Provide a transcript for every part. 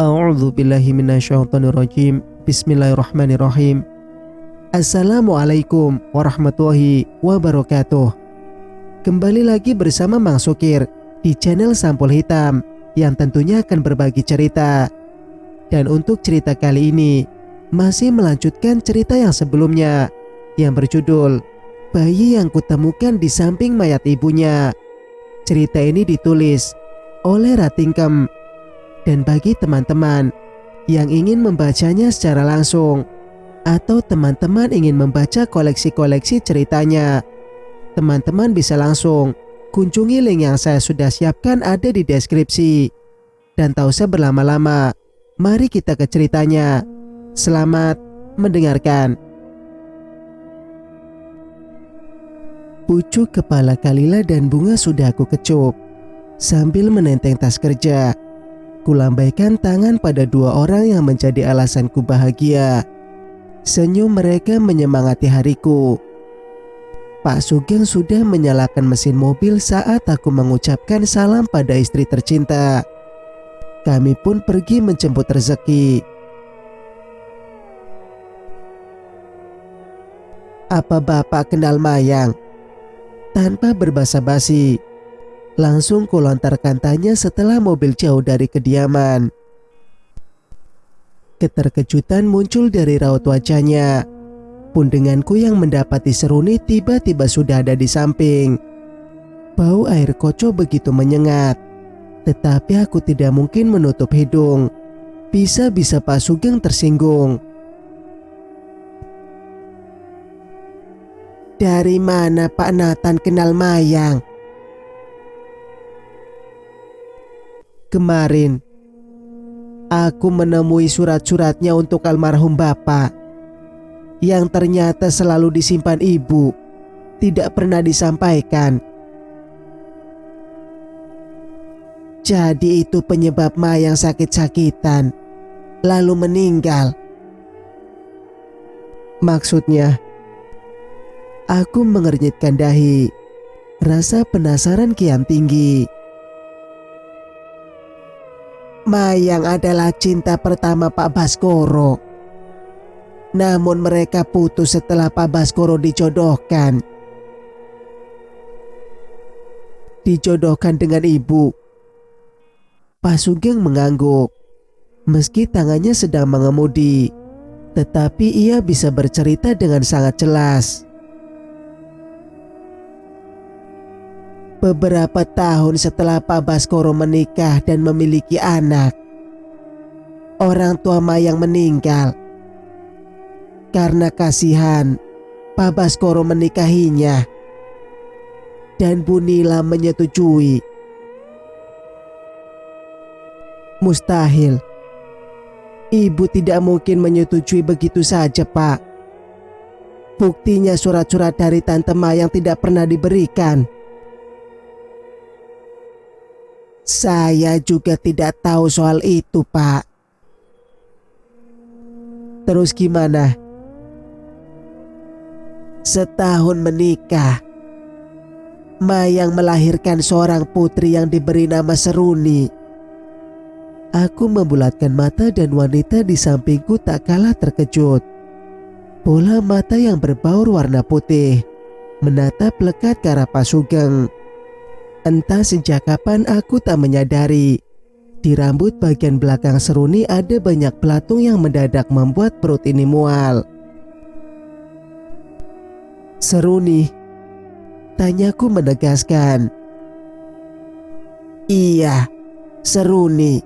A'udzu billahi minasyaitonir rajim. Bismillahirrahmanirrahim. Assalamualaikum warahmatullahi wabarakatuh. Kembali lagi bersama Mang Sukir di channel Sampul Hitam yang tentunya akan berbagi cerita. Dan untuk cerita kali ini masih melanjutkan cerita yang sebelumnya yang berjudul Bayi yang Kutemukan di Samping Mayat Ibunya. Cerita ini ditulis oleh Ratingkem. Dan bagi teman-teman yang ingin membacanya secara langsung atau teman-teman ingin membaca koleksi-koleksi ceritanya, teman-teman bisa langsung kunjungi link yang saya sudah siapkan ada di deskripsi. Dan tak usah berlama-lama, mari kita ke ceritanya. Selamat mendengarkan. Pucuk kepala Kalila dan bunga sudah aku kecup. Sambil menenteng tas kerja, kulambaikan tangan pada dua orang yang menjadi alasanku bahagia. Senyum mereka menyemangati hariku. Pak Sugeng sudah menyalakan mesin mobil saat aku mengucapkan salam pada istri tercinta. Kami pun pergi menjemput rezeki. Apa Bapak kenal Mayang? Tanpa berbasa-basi, langsung kulontarkan tanya setelah mobil jauh dari kediaman. Keterkejutan muncul dari raut wajahnya. Pundenganku yang mendapati seruni tiba-tiba sudah ada di samping. Bau air koco begitu menyengat. Tetapi aku tidak mungkin menutup hidung. Bisa-bisa Pak Sugeng tersinggung. Dari mana Pak Nathan kenal Mayang? Kemarin, aku menemui surat-suratnya untuk almarhum Bapak yang ternyata selalu disimpan Ibu, tidak pernah disampaikan. Jadi itu penyebab Mayang sakit-sakitan, lalu meninggal. Maksudnya, aku mengernyitkan dahi, rasa penasaran kian tinggi. Mayang adalah cinta pertama Pak Baskoro. Namun mereka putus setelah Pak Baskoro dijodohkan. Dijodohkan dengan Ibu. Pak Sugeng mengangguk. Meski tangannya sedang mengemudi, tetapi ia bisa bercerita dengan sangat jelas. Beberapa tahun setelah Pak Baskoro menikah dan memiliki anak, orang tua Mayang meninggal. Karena kasihan, Pak Baskoro menikahinya. Dan Bu Nila menyetujui. Mustahil. Ibu tidak mungkin menyetujui begitu saja, Pak. Buktinya surat-surat dari Tante Mayang tidak pernah diberikan. Saya juga tidak tahu soal itu, Pak. Terus gimana? Setahun menikah, Mayang melahirkan seorang putri yang diberi nama Seruni. Aku membulatkan mata dan wanita di sampingku tak kalah terkejut. Bola mata yang berbaur warna putih menatap lekat ke arah Pak Sugeng. Entah sejak kapan aku tak menyadari, di rambut bagian belakang Seruni ada banyak belatung yang mendadak membuat perut ini mual. Seruni, tanyaku menegaskan. Iya, Seruni.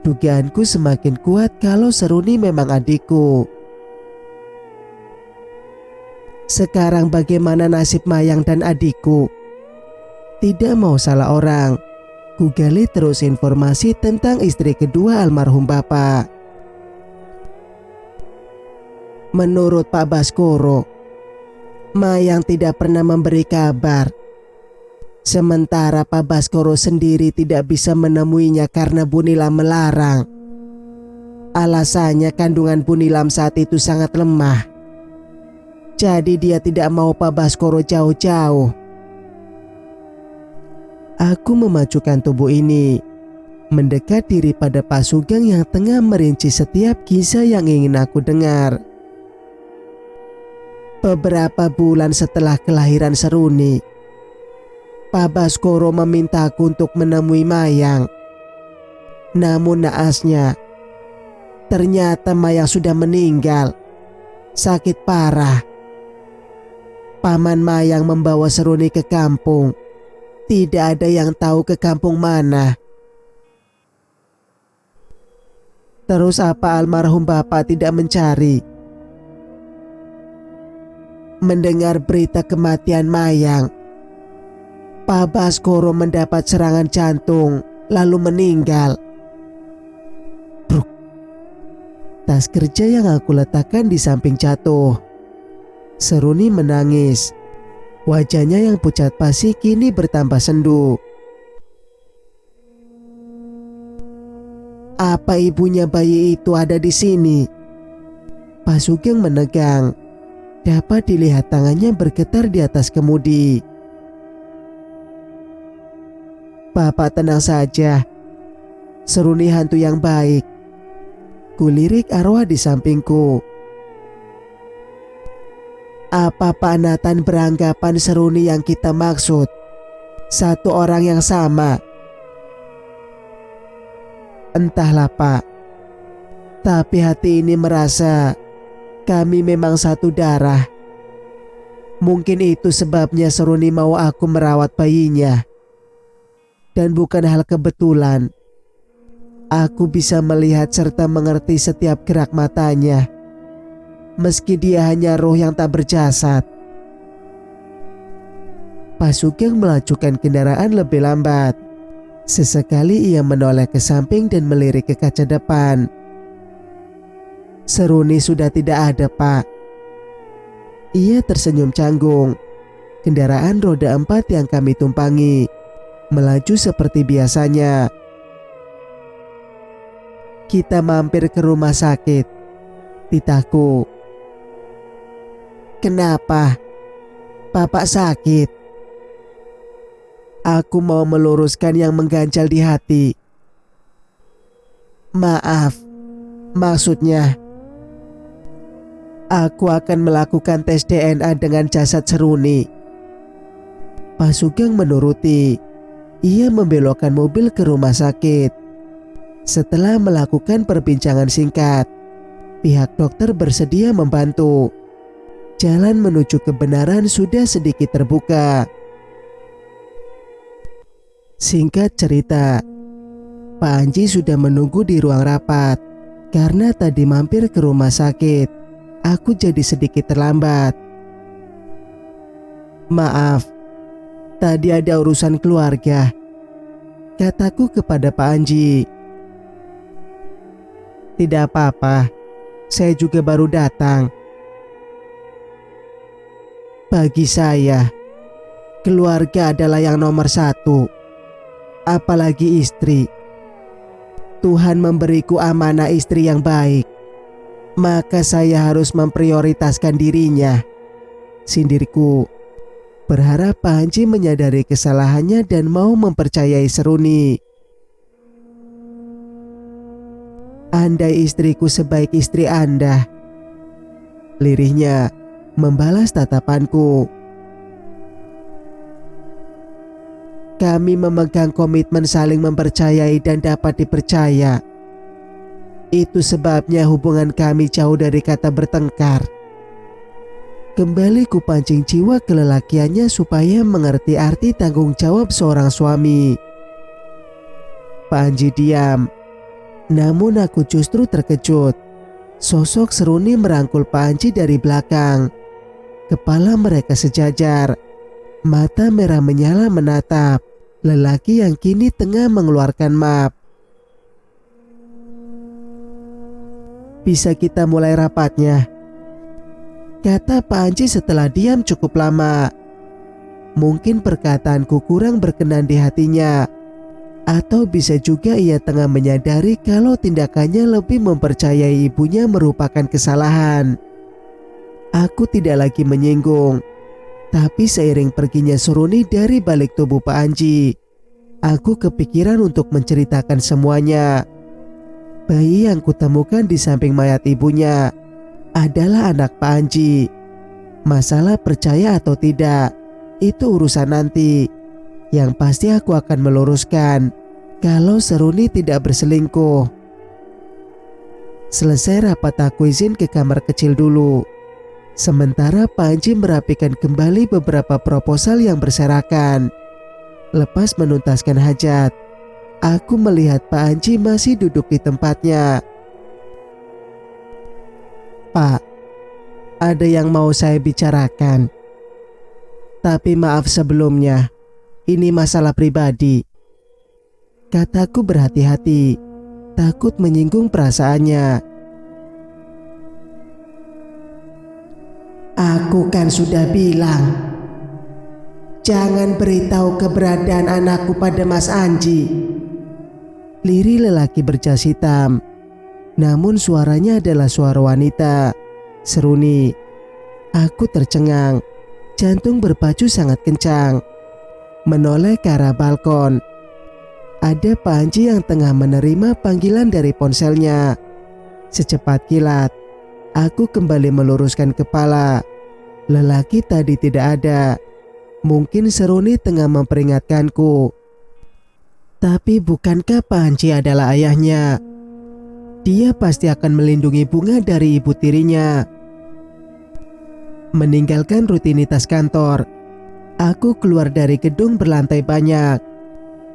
Dugaanku semakin kuat kalau Seruni memang adikku. Sekarang bagaimana nasib Mayang dan adikku? Tidak mau salah orang, ku gali terus informasi tentang istri kedua almarhum Bapak. Menurut Pak Baskoro, Mayang tidak pernah memberi kabar. Sementara Pak Baskoro sendiri tidak bisa menemuinya karena Bu Nilam melarang. Alasannya kandungan Bu Nilam saat itu sangat lemah. Jadi dia tidak mau Pak Baskoro jauh-jauh. Aku memajukan tubuh ini, mendekat diri pada Pak Sugeng yang tengah merinci setiap kisah yang ingin aku dengar. Beberapa bulan setelah kelahiran Seruni, Pak Baskoro memintaku untuk menemui Mayang. Namun naasnya, ternyata Mayang sudah meninggal, sakit parah. Paman Mayang membawa Seruni ke kampung. Tidak ada yang tahu ke kampung mana. Terus apa almarhum bapak tidak mencari? Mendengar berita kematian Mayang, Pak Baskoro mendapat serangan jantung lalu meninggal. Bruk. Tas kerja yang aku letakkan di samping jatuh. Seruni menangis. Wajahnya yang pucat pasi kini bertambah sendu. Apa ibunya bayi itu ada di sini? Pak Sugeng menegang. Dapat dilihat tangannya bergetar di atas kemudi. Bapak tenang saja. Seruni hantu yang baik. Kulirik arwah di sampingku. Apa Pak Nathan beranggapan Seruni yang kita maksud satu orang yang sama? Entahlah Pak. Tapi hati ini merasa kami memang satu darah. Mungkin itu sebabnya Seruni mau aku merawat bayinya. Dan bukan hal kebetulan. Aku bisa melihat serta mengerti setiap gerak matanya. Meski dia hanya roh yang tak berjasad. Pak Sugeng melajukan kendaraan lebih lambat. Sesekali ia menoleh ke samping dan melirik ke kaca depan. Seruni sudah tidak ada, Pak. Ia tersenyum canggung. Kendaraan roda 4 yang kami tumpangi melaju seperti biasanya. Kita mampir ke rumah sakit. Titahku. Kenapa? Bapak sakit? Aku mau meluruskan yang mengganjal di hati. Maaf, maksudnya aku akan melakukan tes DNA dengan jasad Seruni. Pak Sugeng menuruti. Ia membelokkan mobil ke rumah sakit. Setelah melakukan perbincangan singkat, pihak dokter bersedia membantu. Jalan menuju kebenaran sudah sedikit terbuka. Singkat cerita, Pak Anji sudah menunggu di ruang rapat. Karena tadi mampir ke rumah sakit, aku jadi sedikit terlambat. Maaf, tadi ada urusan keluarga, kataku kepada Pak Anji. Tidak apa-apa, saya juga baru datang. Bagi saya, keluarga adalah yang nomor satu. Apalagi istri. Tuhan memberiku amanah istri yang baik. Maka saya harus memprioritaskan dirinya. Sindirku. Berharap Pak Anji menyadari kesalahannya dan mau mempercayai Seruni. Andai istriku sebaik istri Anda. Lirihnya membalas tatapanku. Kami memegang komitmen saling mempercayai dan dapat dipercaya. Itu sebabnya hubungan kami jauh dari kata bertengkar. Kembali kupancing jiwa kelelakiannya supaya mengerti arti tanggung jawab seorang suami. Pak Anji diam. Namun aku justru terkejut. Sosok Seruni merangkul Pak Anji dari belakang. Kepala mereka sejajar. Mata merah menyala menatap lelaki yang kini tengah mengeluarkan map. Bisa kita mulai rapatnya, kata Pak Anji setelah diam cukup lama. Mungkin perkataanku kurang berkenan di hatinya. Atau bisa juga ia tengah menyadari kalau tindakannya lebih mempercayai ibunya merupakan kesalahan. Aku tidak lagi menyinggung. Tapi seiring perginya Seruni dari balik tubuh Pak Anji, Aku kepikiran untuk menceritakan semuanya. Bayi yang kutemukan di samping mayat ibunya adalah anak Pak Anji. Masalah percaya atau tidak, itu urusan nanti. Yang pasti aku akan meluruskan kalau Seruni tidak berselingkuh. Selesai rapat, aku izin ke kamar kecil dulu. Sementara Pak Anji merapikan kembali beberapa proposal yang berserakan. Lepas menuntaskan hajat, aku melihat Pak Anji masih duduk di tempatnya. "Pak, ada yang mau saya bicarakan. Tapi maaf sebelumnya, ini masalah pribadi," kataku berhati-hati, takut menyinggung perasaannya. "Aku kan sudah bilang, jangan beritahu keberadaan anakku pada Mas Anji," lirih lelaki berjas hitam. Namun suaranya adalah suara wanita, Seruni. Aku tercengang, jantung berpacu sangat kencang. Menoleh ke arah balkon. Ada Pak Anji yang tengah menerima panggilan dari ponselnya. Secepat kilat, aku kembali meluruskan kepala. Lelaki tadi tidak ada. Mungkin Seruni tengah memperingatkanku. Tapi bukankah Pak Anji adalah ayahnya? Dia pasti akan melindungi Bunga dari ibu tirinya. Meninggalkan rutinitas kantor, aku keluar dari gedung berlantai banyak,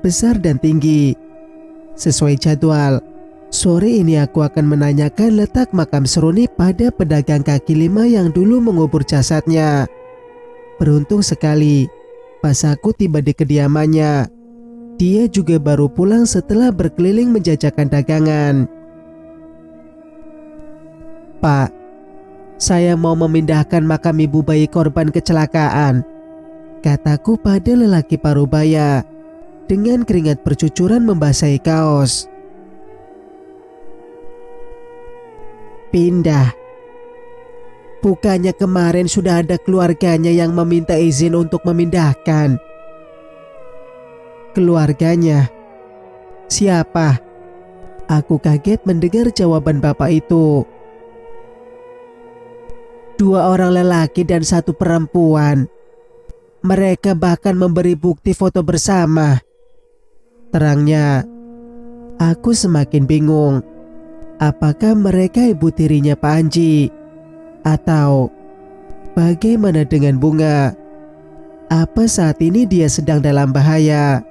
besar dan tinggi. Sesuai jadwal, sore ini aku akan menanyakan letak makam Seruni pada pedagang kaki lima yang dulu mengubur jasadnya. Beruntung sekali, pas aku tiba di kediamannya, dia juga baru pulang setelah berkeliling menjajakan dagangan. "Pak, saya mau memindahkan makam ibu bayi korban kecelakaan," kataku pada lelaki parubaya dengan keringat bercucuran membasahi kaos. "Pindah? Bukannya kemarin sudah ada keluarganya yang meminta izin untuk memindahkan?" "Keluarganya? Siapa?" Aku kaget mendengar jawaban bapak itu. "Dua orang lelaki dan satu perempuan. Mereka bahkan memberi bukti foto bersama," terangnya. Aku semakin bingung. Apakah mereka ibu tirinya Pak Anji? Atau bagaimana dengan Bunga? Apa saat ini dia sedang dalam bahaya?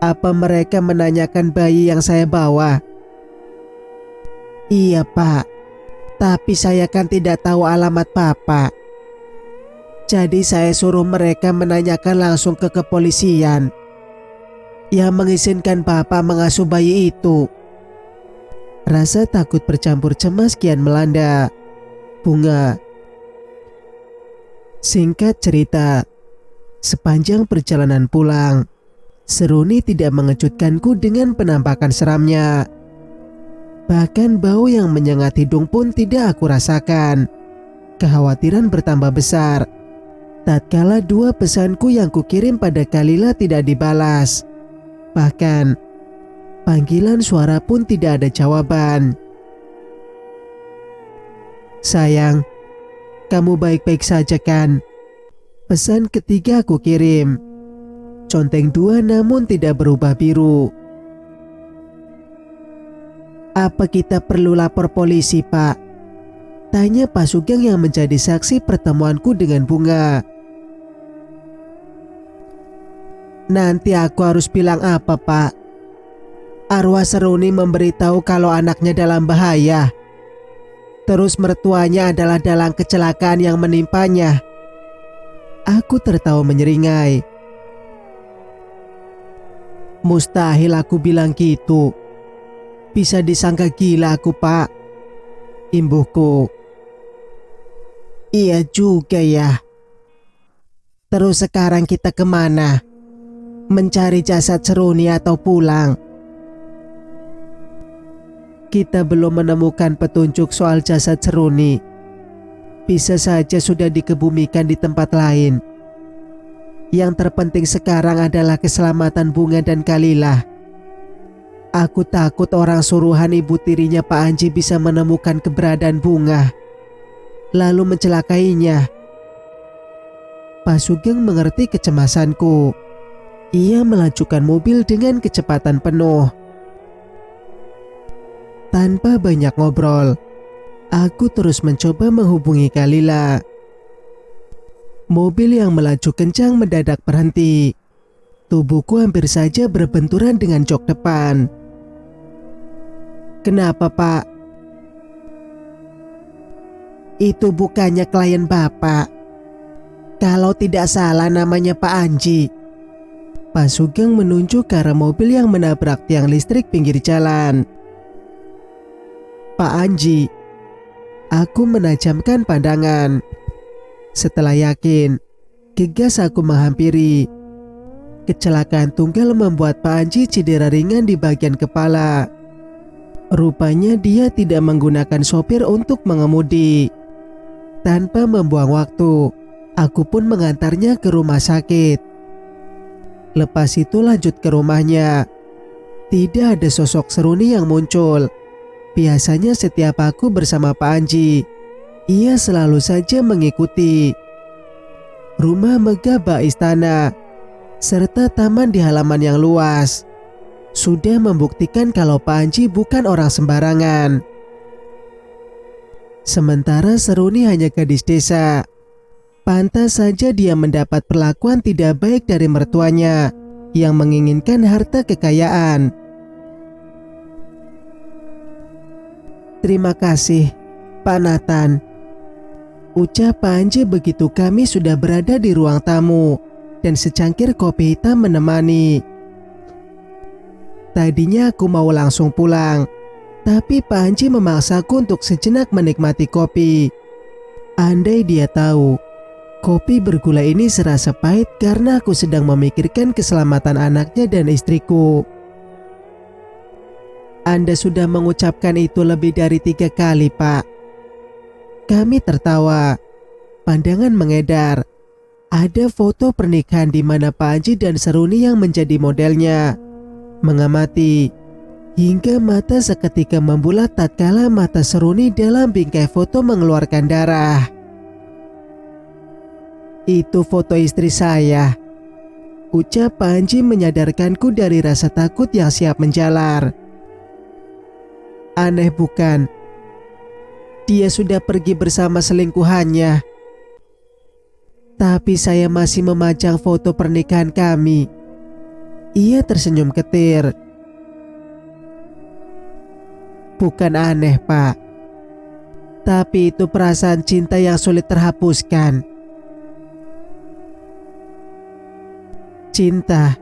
Apa mereka menanyakan bayi yang saya bawa? "Iya Pak, tapi saya kan tidak tahu alamat Bapak. Jadi saya suruh mereka menanyakan langsung ke kepolisian yang mengizinkan Bapak mengasuh bayi itu." Rasa takut bercampur cemas kian melanda Bunga. Singkat cerita, sepanjang perjalanan pulang, Seruni tidak mengejutkanku dengan penampakan seramnya. Bahkan bau yang menyengat hidung pun tidak aku rasakan. Kekhawatiran bertambah besar tatkala dua pesanku yang kukirim pada Kalila tidak dibalas. Bahkan panggilan suara pun tidak ada jawaban. "Sayang, kamu baik-baik saja kan?" Pesan ketiga aku kirim. Conteng dua namun tidak berubah biru. "Apa kita perlu lapor polisi Pak?" tanya Pak Sugeng yang menjadi saksi pertemuanku dengan Bunga. "Nanti aku harus bilang apa Pak? Arwah Seruni memberitahu kalau anaknya dalam bahaya. Terus mertuanya adalah dalang kecelakaan yang menimpanya." Aku tertawa menyeringai. "Mustahil aku bilang gitu. Bisa disangka gila aku Pak," imbuhku. "Iya juga ya. Terus sekarang kita kemana? Mencari jasad Seruni atau pulang?" "Kita belum menemukan petunjuk soal jasad Seruni. Bisa saja sudah dikebumikan di tempat lain." Yang terpenting sekarang adalah keselamatan Bunga dan Kalilah. Aku takut orang suruhan ibu tirinya Pak Anji bisa menemukan keberadaan Bunga, lalu mencelakainya. Pak Sugeng mengerti kecemasanku. Ia melajukan mobil dengan kecepatan penuh. Tanpa banyak ngobrol, aku terus mencoba menghubungi Kalilah. Mobil yang melaju kencang mendadak berhenti. Tubuhku hampir saja berbenturan dengan jok depan. "Kenapa, Pak?" "Itu bukannya klien Bapak. Kalau tidak salah namanya Pak Anji." Pak Sugeng menunjuk ke arah mobil yang menabrak tiang listrik pinggir jalan. "Pak Anji." Aku menajamkan pandangan. Setelah yakin, gegas aku menghampiri. Kecelakaan tunggal membuat Pak Anji cedera ringan di bagian kepala. Rupanya dia tidak menggunakan sopir untuk mengemudi. Tanpa membuang waktu, aku pun mengantarnya ke rumah sakit. Lepas itu lanjut ke rumahnya. Tidak ada sosok Seruni yang muncul. Biasanya setiap aku bersama Pak Anji, ia selalu saja mengikuti. Rumah megah bak istana, serta taman di halaman yang luas, sudah membuktikan kalau Pak Anji bukan orang sembarangan. Sementara Seruni hanya gadis desa. Pantas saja dia mendapat perlakuan tidak baik dari mertuanya yang menginginkan harta kekayaan. "Terima kasih, Pak Nathan," ucap Pak Anji begitu kami sudah berada di ruang tamu dan secangkir kopi hitam menemani. Tadinya aku mau langsung pulang, tapi Pak Anji memaksaku untuk sejenak menikmati kopi. Andai dia tahu, kopi bergula ini serasa pahit karena aku sedang memikirkan keselamatan anaknya dan istriku. "Anda sudah mengucapkan itu lebih dari 3 kali, Pak." Kami tertawa. Pandangan mengedar. Ada foto pernikahan di mana Pak Anji dan Seruni yang menjadi modelnya. Mengamati, hingga mata seketika membulat tatkala mata Seruni dalam bingkai foto mengeluarkan darah. "Itu foto istri saya," ucap Pak Anji menyadarkanku dari rasa takut yang siap menjalar. "Aneh bukan? Dia sudah pergi bersama selingkuhannya. Tapi saya masih memajang foto pernikahan kami." Ia tersenyum ketir. "Bukan aneh, Pak. Tapi itu perasaan cinta yang sulit terhapuskan. Cinta.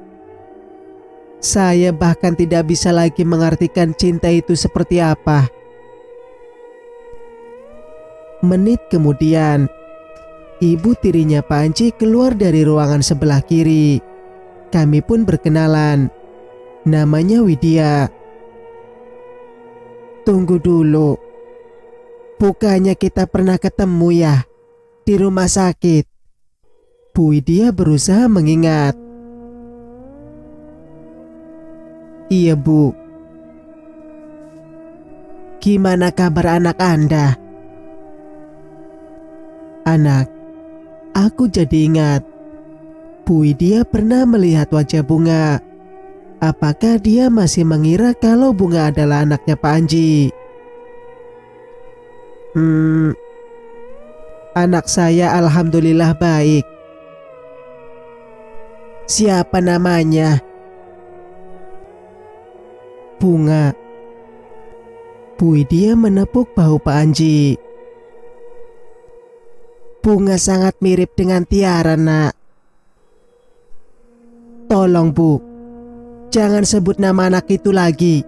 Saya bahkan tidak bisa lagi mengartikan cinta itu seperti apa." Menit kemudian, ibu tirinya Pak Anji keluar dari ruangan sebelah kiri. Kami pun berkenalan. Namanya Widya. "Tunggu dulu. Bukannya kita pernah ketemu ya di rumah sakit?" Bu Widya berusaha mengingat. "Iya, Bu." "Gimana kabar anak Anda?" "Anak." Aku jadi ingat. Bu Widya pernah melihat wajah Bunga. Apakah dia masih mengira kalau Bunga adalah anaknya Pak Anji? Anak saya alhamdulillah baik." "Siapa namanya?" "Bunga." Bu Widya menepuk bahu Pak Anji. "Bunga sangat mirip dengan Tiara, Nak. Tolong, Bu, jangan sebut nama anak itu lagi."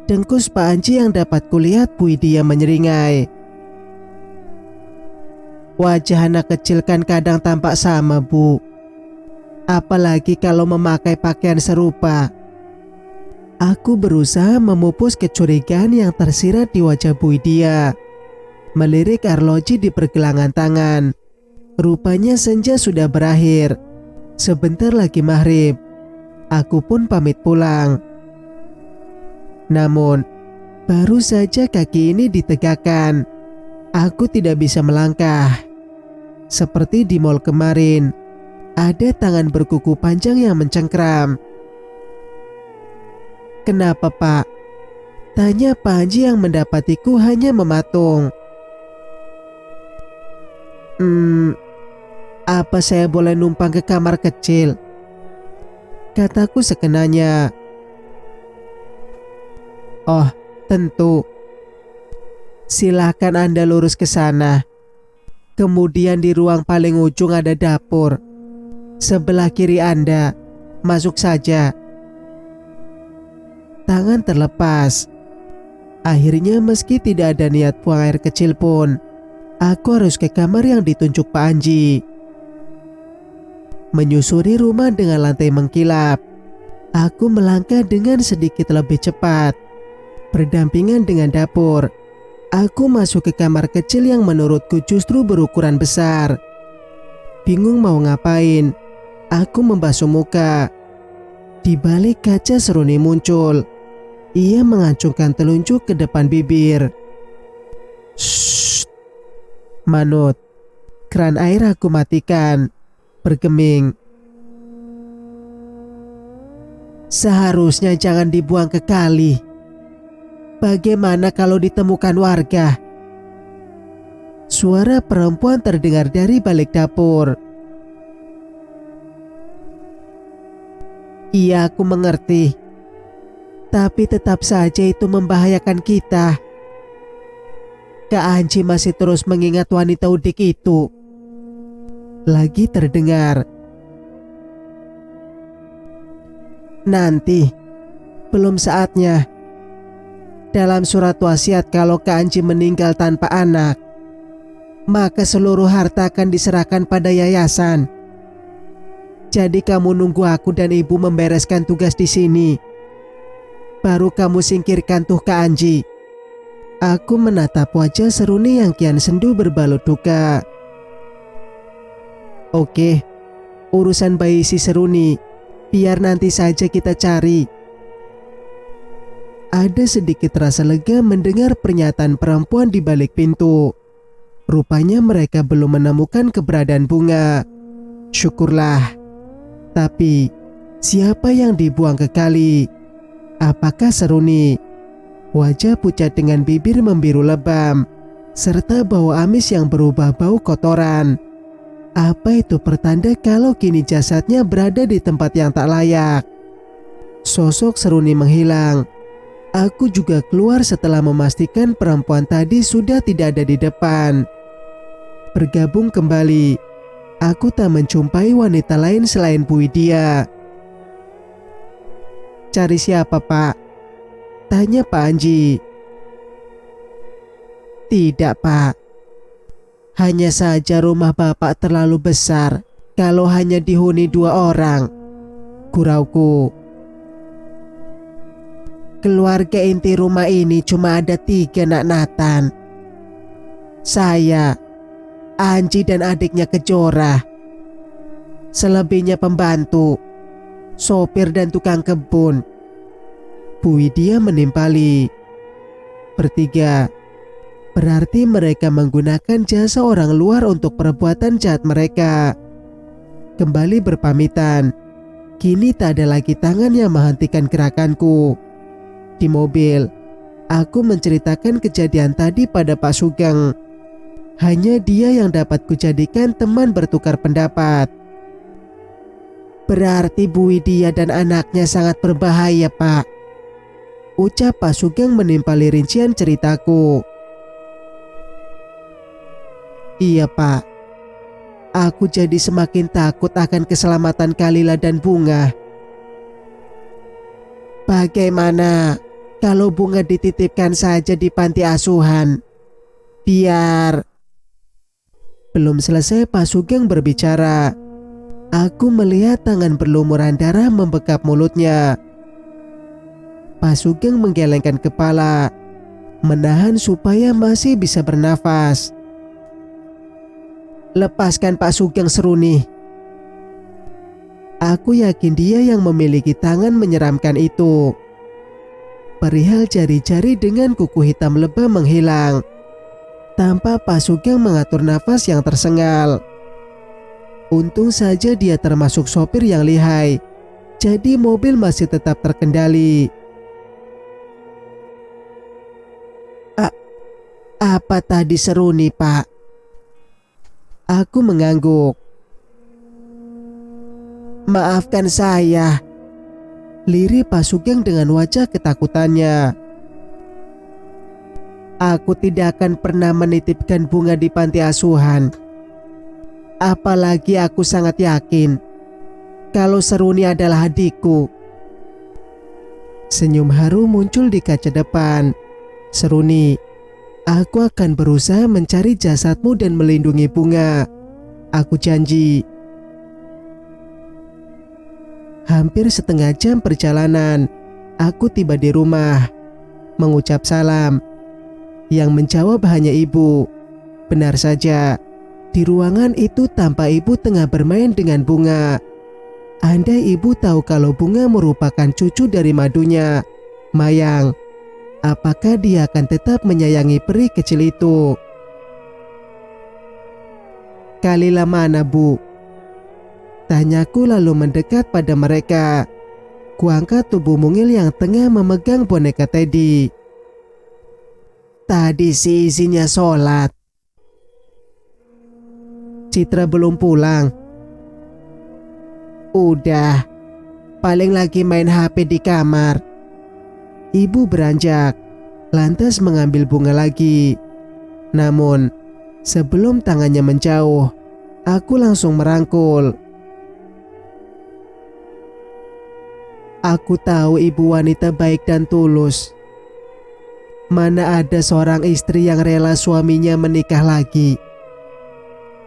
Dengkus Pak Anji yang dapat kulihat Bu Widya menyeringai. "Wajah anak kecil kan kadang tampak sama, Bu. Apalagi kalau memakai pakaian serupa." Aku berusaha memupus kecurigaan yang tersirat di wajah Bu Widya. Melirik arloji di pergelangan tangan. Rupanya senja sudah berakhir. Sebentar lagi maghrib. Aku pun pamit pulang. Namun, baru saja kaki ini ditegakkan, aku tidak bisa melangkah. Seperti di mall kemarin, ada tangan berkuku panjang yang mencengkram. "Kenapa, Pak?" tanya Pak Haji yang mendapatiku hanya mematung. Apa saya boleh numpang ke kamar kecil?" kataku sekenanya. "Oh, tentu. Silakan Anda lurus ke sana. Kemudian di ruang paling ujung ada dapur. Sebelah kiri Anda, masuk saja." Tangan terlepas. Akhirnya meski tidak ada niat buang air kecil pun, aku harus ke kamar yang ditunjuk Pak Anji. Menyusuri rumah dengan lantai mengkilap, aku melangkah dengan sedikit lebih cepat. Berdampingan dengan dapur, aku masuk ke kamar kecil yang menurutku justru berukuran besar. Bingung mau ngapain, aku membasuh muka. Di balik kaca Seruni muncul. Ia mengacungkan telunjuk ke depan bibir. "Shh, Manut." Keran air aku matikan. Bergeming. "Seharusnya jangan dibuang ke kali. Bagaimana kalau ditemukan warga?" Suara perempuan terdengar dari balik dapur. "Iya, aku mengerti. Tapi tetap saja itu membahayakan kita." Kak Anji masih terus mengingat wanita udik itu. Lagi terdengar. "Nanti, belum saatnya. Dalam surat wasiat kalau Kak Anji meninggal tanpa anak, maka seluruh harta akan diserahkan pada yayasan. Jadi kamu nunggu aku dan ibu membereskan tugas di sini. Baru kamu singkirkan tuh Kak Anji." Aku menatap wajah Seruni yang kian sendu berbalut duka. "Oke, urusan bayi si Seruni, biar nanti saja kita cari." Ada sedikit rasa lega mendengar pernyataan perempuan di balik pintu. Rupanya mereka belum menemukan keberadaan Bunga. Syukurlah. Tapi, siapa yang dibuang ke kali? Apakah Seruni? Wajah pucat dengan bibir membiru lebam, serta bau amis yang berubah bau kotoran. Apa itu pertanda kalau kini jasadnya berada di tempat yang tak layak? Sosok Seruni menghilang. Aku juga keluar setelah memastikan perempuan tadi sudah tidak ada di depan. Bergabung kembali, aku tak menjumpai wanita lain selain Bu Widya. "Cari siapa, Pak?" tanya Pak Anji. "Tidak, Pak. Hanya saja rumah Bapak terlalu besar kalau hanya dihuni 2 orang, gurauku. Keluarga inti rumah ini cuma ada 3 nak Nathan. Saya, Anji dan adiknya Kejora. Selebihnya pembantu, sopir dan tukang kebun." Bu Widya menimpali. "Bertiga. Berarti mereka menggunakan jasa orang luar untuk perbuatan jahat mereka." Kembali berpamitan. Kini tak ada lagi tangan yang menghentikan gerakanku. Di mobil, aku menceritakan kejadian tadi pada Pak Sugeng. Hanya dia yang dapat kujadikan teman bertukar pendapat. "Berarti Bu Widya dan anaknya sangat berbahaya, Pak," ucap Pak Sugeng menimpali rincian ceritaku. "Iya, Pak. Aku jadi semakin takut akan keselamatan Kalila dan Bunga." "Bagaimana kalau Bunga dititipkan saja di panti asuhan? Biar..." Belum selesai Pak Sugeng berbicara, aku melihat tangan berlumuran darah membekap mulutnya. Pak Sugeng menggelengkan kepala, menahan supaya masih bisa bernafas. "Lepaskan Pak Sugeng Seruni." Aku yakin dia yang memiliki tangan menyeramkan itu. Perihal jari-jari dengan kuku hitam lebam menghilang, tanpa Pak Sugeng mengatur nafas yang tersengal. Untung saja dia termasuk sopir yang lihai, jadi mobil masih tetap terkendali. Apa tadi Seruni, Pak? Aku mengangguk. Maafkan saya, lirih Pak Sugeng dengan wajah ketakutannya. Aku tidak akan pernah menitipkan bunga di panti asuhan. Apalagi aku sangat yakin kalau Seruni adalah adikku. Senyum haru muncul di kaca depan. Seruni, aku akan berusaha mencari jasadmu dan melindungi bunga. Aku janji. Hampir setengah jam perjalanan, aku tiba di rumah. Mengucap salam. Yang menjawab hanya ibu. Benar saja, di ruangan itu tampak ibu tengah bermain dengan bunga. Andai ibu tahu kalau bunga merupakan cucu dari madunya, Mayang, apakah dia akan tetap menyayangi peri kecil itu? Kalila mana, Bu? Tanyaku lalu mendekat pada mereka. Kuangkat tubuh mungil yang tengah memegang boneka Teddy. Tadi si izinnya sholat. Citra belum pulang. Udah, paling lagi main HP di kamar. Ibu beranjak, lantas mengambil bunga lagi. Namun, sebelum tangannya menjauh, aku langsung merangkul. Aku tahu ibu wanita baik dan tulus. Mana ada seorang istri yang rela suaminya menikah lagi.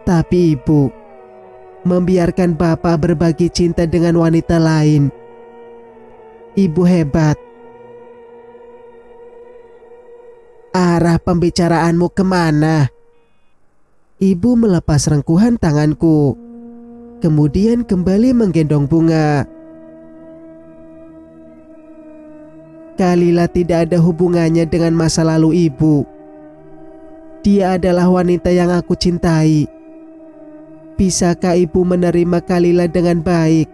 Tapi ibu membiarkan bapak berbagi cinta dengan wanita lain. Ibu hebat. Arah pembicaraanmu kemana? Ibu melepas rengkuhan tanganku, kemudian kembali menggendong bunga. Kalila tidak ada hubungannya dengan masa lalu ibu. Dia adalah wanita yang aku cintai. Bisakah ibu menerima Kalila dengan baik?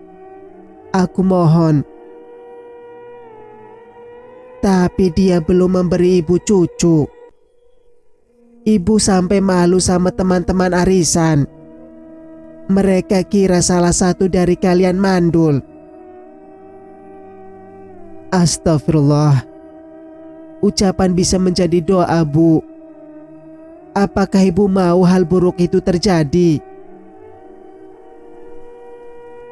Aku mohon. Tapi dia belum memberi ibu cucu. Ibu sampai malu sama teman-teman arisan. Mereka kira salah satu dari kalian mandul. Astagfirullah. Ucapan bisa menjadi doa, Bu. Apakah ibu mau hal buruk itu terjadi?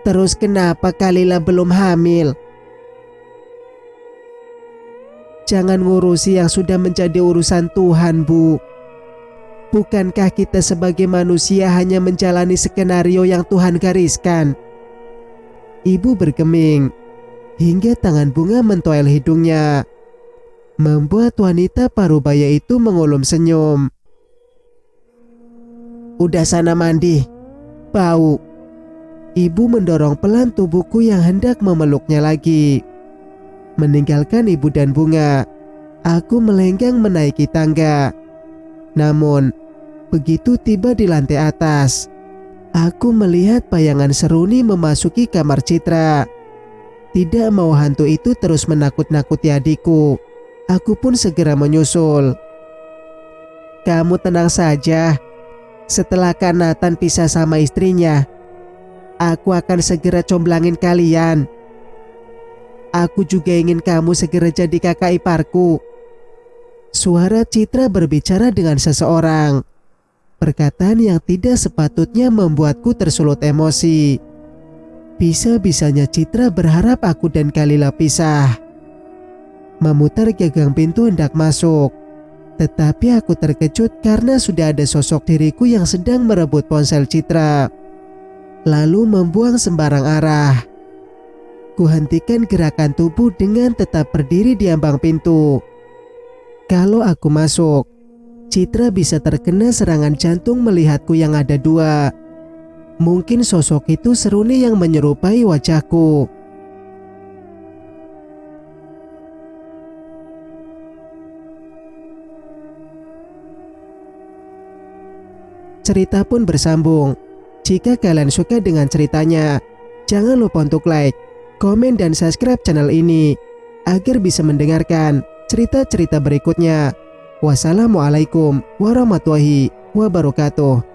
Terus kenapa Kalila belum hamil? Jangan ngurusi yang sudah menjadi urusan Tuhan, Bu. Bukankah kita sebagai manusia hanya menjalani skenario yang Tuhan gariskan? Ibu bergeming hingga tangan bunga mentoel hidungnya, membuat wanita parubaya itu mengulum senyum. Udah sana mandi, bau. Ibu mendorong pelan tubuhku yang hendak memeluknya lagi. Meninggalkan ibu dan bunga, aku melenggang menaiki tangga. Namun, begitu tiba di lantai atas, aku melihat bayangan Seruni memasuki kamar Citra. Tidak mau hantu itu terus menakut-nakuti adikku, aku pun segera menyusul. Kamu tenang saja. Setelah Kak Nathan pisah sama istrinya, aku akan segera comblangin kalian. Aku juga ingin kamu segera jadi kakak iparku. Suara Citra berbicara dengan seseorang. Perkataan yang tidak sepatutnya membuatku tersulut emosi. Bisa-bisanya Citra berharap aku dan Kalila pisah. Memutar gagang pintu hendak masuk, tetapi aku terkejut karena sudah ada sosok diriku yang sedang merebut ponsel Citra, lalu membuang sembarang arah. Kuhentikan gerakan tubuh dengan tetap berdiri di ambang pintu. Kalau aku masuk, Citra bisa terkena serangan jantung melihatku yang ada dua. Mungkin sosok itu seru nih yang menyerupai wajahku. Cerita pun bersambung. Jika kalian suka dengan ceritanya, jangan lupa untuk like, komen, dan subscribe channel ini agar bisa mendengarkan cerita-cerita berikutnya. Wassalamualaikum warahmatullahi wabarakatuh.